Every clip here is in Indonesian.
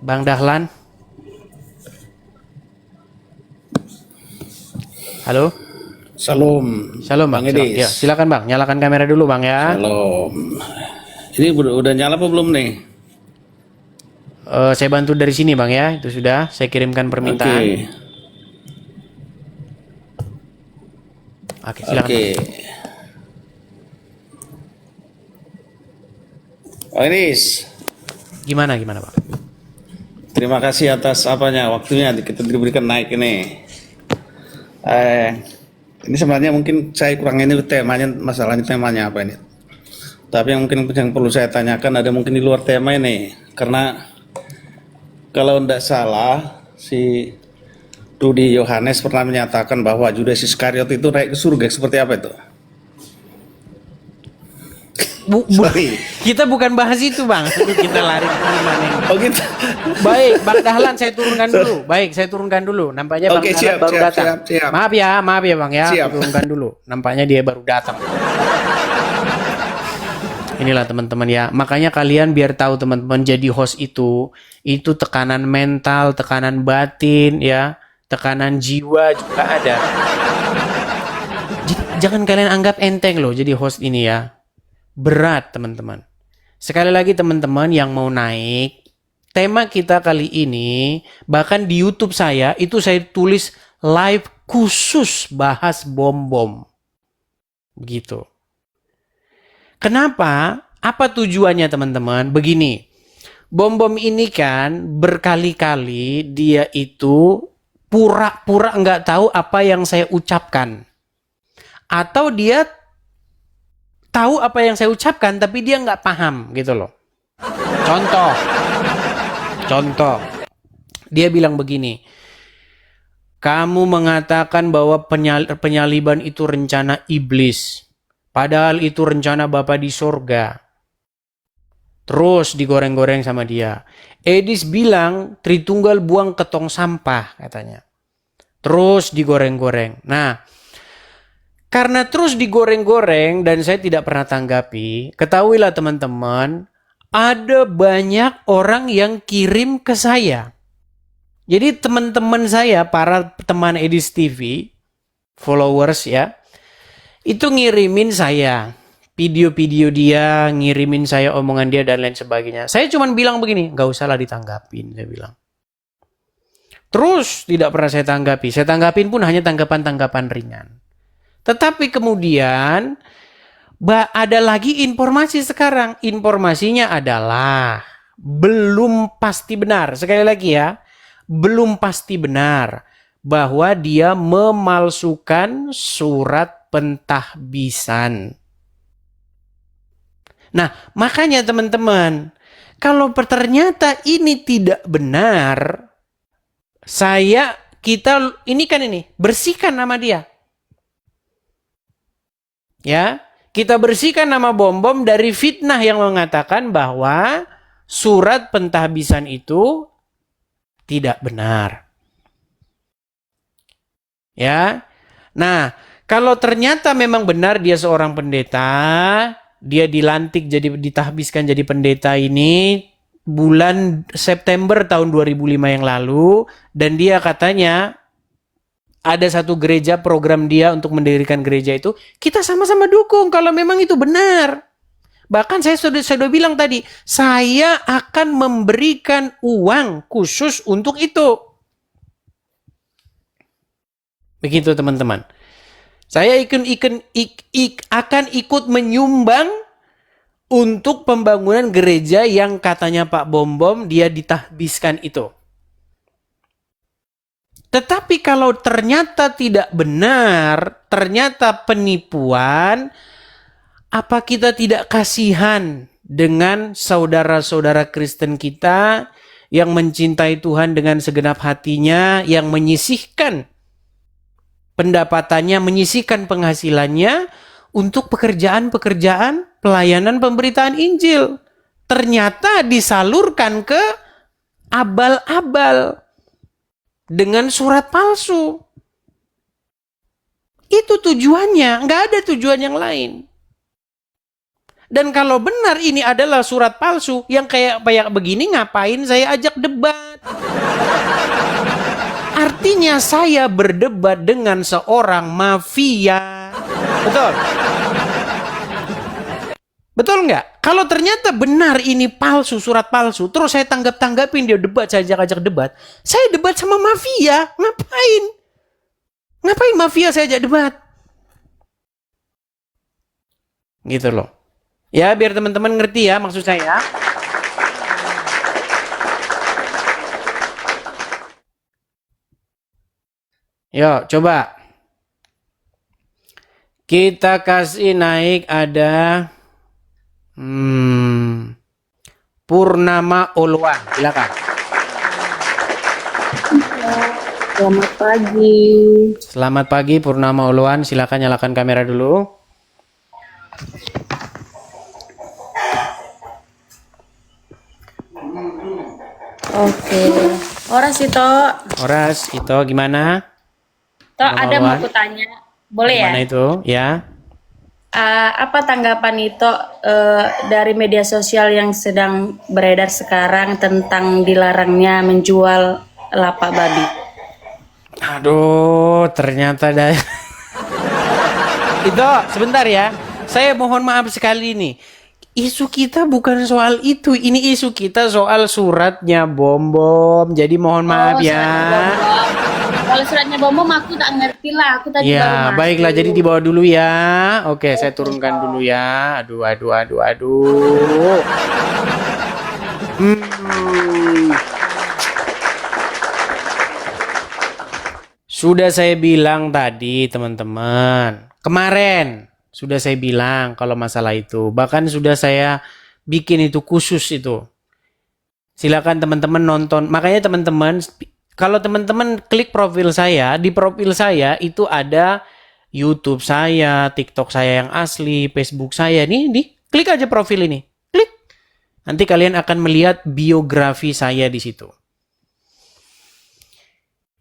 Bang Dahlan. Halo. Salam, Shalom Bang. Bang Ya, Edis. silakan Bang. Nyalakan kamera dulu Bang ya. Salam. Ini udah nyala apa belum nih? Saya bantu dari sini Bang ya. Itu sudah. Saya kirimkan permintaan. Oke, Oke, silakan oke. Bang. Bang Edis, Gimana Bang? terima kasih atas waktunya kita diberikan naik ini. Ini sebenarnya mungkin saya kurang ini temanya, masalahnya temanya apa ini? Tapi yang mungkin yang perlu saya tanyakan ada mungkin di luar tema ini, karena kalau tidak salah si Rudi Yohanes pernah menyatakan bahwa Judas Iskariot itu naik ke surga, seperti apa itu? Sorry. Kita bukan bahas itu Bang. Kita lari ke mana ini? Oh gitu. Baik, Bang Dahlan saya turunkan dulu. Baik, saya turunkan dulu. Nampaknya Bang Oke, Dahlan siap, baru siap, datang. siap. Maaf ya Bang ya. Siap. Saya turunkan dulu. Nampaknya dia baru datang. Inilah teman-teman ya. Makanya kalian biar tahu teman-teman, jadi host itu tekanan mental, tekanan batin ya, tekanan jiwa juga ada. Jangan kalian anggap enteng loh jadi host ini ya. Berat teman-teman. Sekali lagi teman-teman yang mau naik, tema kita kali ini, bahkan di YouTube saya, itu saya tulis live khusus bahas bom-bom. Begitu. Kenapa? Apa tujuannya teman-teman? Begini, bom-bom ini kan berkali-kali dia itu pura-pura nggak tahu apa yang saya ucapkan. Atau dia tahu apa yang saya ucapkan tapi dia nggak paham gitu loh. Contoh, dia bilang begini, kamu mengatakan bahwa penyaliban itu rencana iblis, padahal itu rencana Bapa di sorga. Terus digoreng-goreng sama dia. Edis bilang Tritunggal buang ke tong sampah katanya. Terus digoreng-goreng. Nah, karena terus digoreng-goreng dan saya tidak pernah tanggapi, ketahuilah teman-teman, ada banyak orang yang kirim ke saya. Jadi teman-teman saya, para teman Edis TV, followers ya, itu ngirimin saya video-video dia, ngirimin saya omongan dia dan lain sebagainya. Saya cuma bilang begini, nggak usah lah ditanggapin, saya bilang. Terus tidak pernah saya tanggapi. Saya tanggapin pun hanya tanggapan-tanggapan ringan. Tetapi kemudian ada lagi informasi sekarang. Informasinya adalah belum pasti benar. Sekali lagi ya, belum pasti benar bahwa dia memalsukan surat pentahbisan. Nah, makanya teman-teman, kalau ternyata ini tidak benar, kita bersihkan nama dia. Ya, kita bersihkan nama bom-bom dari fitnah yang mengatakan bahwa surat pentahbisan itu tidak benar. Ya. Nah, kalau ternyata memang benar dia seorang pendeta, dia dilantik ditahbiskan jadi pendeta ini bulan September tahun 2005 yang lalu, dan dia katanya ada satu gereja, program dia untuk mendirikan gereja itu, kita sama-sama dukung kalau memang itu benar. Bahkan saya sudah bilang tadi, saya akan memberikan uang khusus untuk itu. Begitu teman-teman. Saya akan ikut menyumbang untuk pembangunan gereja yang katanya Pak Bom-Bom dia ditahbiskan itu. Tetapi kalau ternyata tidak benar, ternyata penipuan, apa kita tidak kasihan dengan saudara-saudara Kristen kita yang mencintai Tuhan dengan segenap hatinya, yang menyisihkan pendapatannya, menyisihkan penghasilannya untuk pekerjaan-pekerjaan pelayanan pemberitaan Injil. Ternyata disalurkan ke abal-abal dengan surat palsu. Itu tujuannya, nggak ada tujuan yang lain. Dan kalau benar ini adalah surat palsu, yang kayak begini ngapain saya ajak debat? Artinya saya berdebat dengan seorang mafia. Betul? Betul nggak? Kalau ternyata benar ini palsu, surat palsu, terus saya tanggapin dia debat, saya ajak debat. Saya debat sama mafia, ngapain? Ngapain mafia saya ajak debat? Gitu loh. Ya, biar teman-teman ngerti ya maksud saya. Yuk, coba. Kita kasih naik ada Purnama Oluan. Silakan. Selamat pagi. Selamat pagi Purnama Oluan. Silakan nyalakan kamera dulu. Oke. Oras itu. Oras, itu gimana? Toh Purnama ada mau Oluan. aku tanya. Boleh Gimana ya? itu? Ya. Apa tanggapan itu dari media sosial yang sedang beredar sekarang tentang dilarangnya menjual lapak babi? Aduh, ternyata itu sebentar ya. Saya mohon maaf sekali nih. Isu kita bukan soal itu. Ini isu kita soal suratnya Bom. Jadi mohon maaf ya. Suratnya Bom-Bom. Kalau suratnya Bom-Bom aku tak ngerti lah. Aku tadi baru Ya, masuk. baiklah. Jadi dibawa dulu ya. Oke, saya turunkan dulu ya. Aduh. Sudah saya bilang tadi, teman-teman. Kemarin sudah saya bilang kalau masalah itu. Bahkan sudah saya bikin itu khusus itu. Silakan teman-teman nonton. Makanya teman-teman, kalau teman-teman klik profil saya, di profil saya itu ada YouTube saya, TikTok saya yang asli, Facebook saya. Nih, klik aja profil ini. Klik. Nanti kalian akan melihat biografi saya di situ.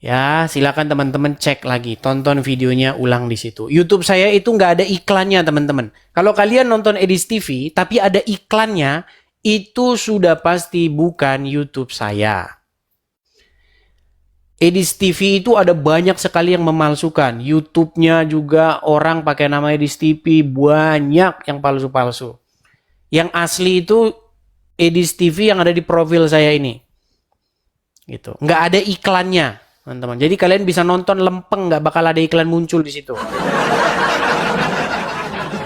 Ya, silakan teman-teman cek lagi, tonton videonya ulang di situ. YouTube saya itu nggak ada iklannya, teman-teman. Kalau kalian nonton Edis TV, tapi ada iklannya, itu sudah pasti bukan YouTube saya. Edis TV itu ada banyak sekali yang memalsukan. YouTube-nya juga orang pakai nama Edis TV, banyak yang palsu-palsu. Yang asli itu Edis TV yang ada di profil saya ini. Gitu. Nggak ada iklannya. Teman-teman. Jadi kalian bisa nonton lempeng, nggak bakal ada iklan muncul di situ.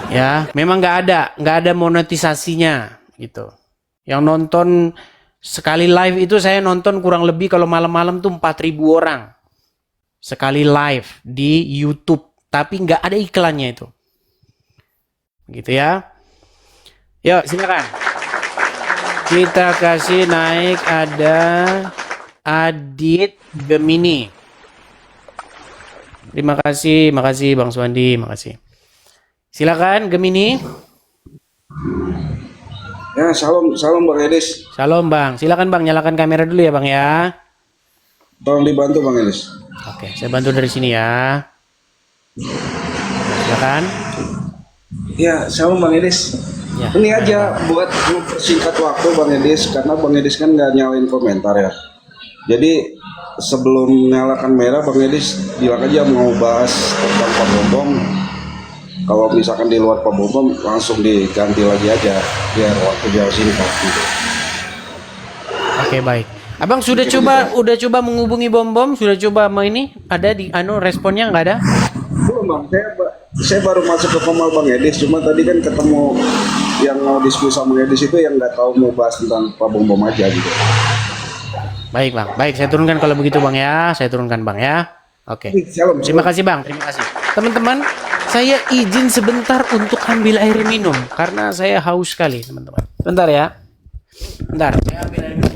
Ya, memang nggak ada monetisasinya gitu. Yang nonton sekali live itu saya nonton kurang lebih kalau malam-malam tuh 4.000 orang sekali live di YouTube, tapi nggak ada iklannya itu. Gitu ya. Yuk, silakan. Kita kasih naik ada Adit Gemini. Terima kasih, makasih Bang Suwandi, makasih. Silakan Gemini. Ya, salam Bang Edis. Shalom Bang. Silakan Bang, nyalakan kamera dulu ya Bang ya. Tolong dibantu Bang Edis. Oke, saya bantu dari sini ya. Silakan. Ya, salam Bang Edis. Ya. Ini aja buat mempersingkat waktu Bang Edis, karena Bang Edis kan nggak nyalain komentar ya. Jadi sebelum nyalakan merah Bang Edis bilang aja mau bahas tentang Pak Bom. Kalau misalkan di luar Pak Bom langsung diganti lagi aja biar waktu dia singkat gitu. Oke, baik. Abang sudah coba menghubungi Bom, sudah coba mau ini ada di responnya nggak ada? Belum Bang, saya baru masuk ke Komal Bang Edis, cuma tadi kan ketemu yang mau diskusi sama Bang Edis itu yang nggak tahu mau bahas tentang Pak Bom aja gitu. Baik Bang, baik saya turunkan kalau begitu Bang ya, saya turunkan Bang ya. Oke. Shalom. Terima kasih Bang, terima kasih. Teman-teman, saya izin sebentar untuk ambil air minum karena saya haus sekali teman-teman. Bentar ya. Bentar, saya ambil air minum.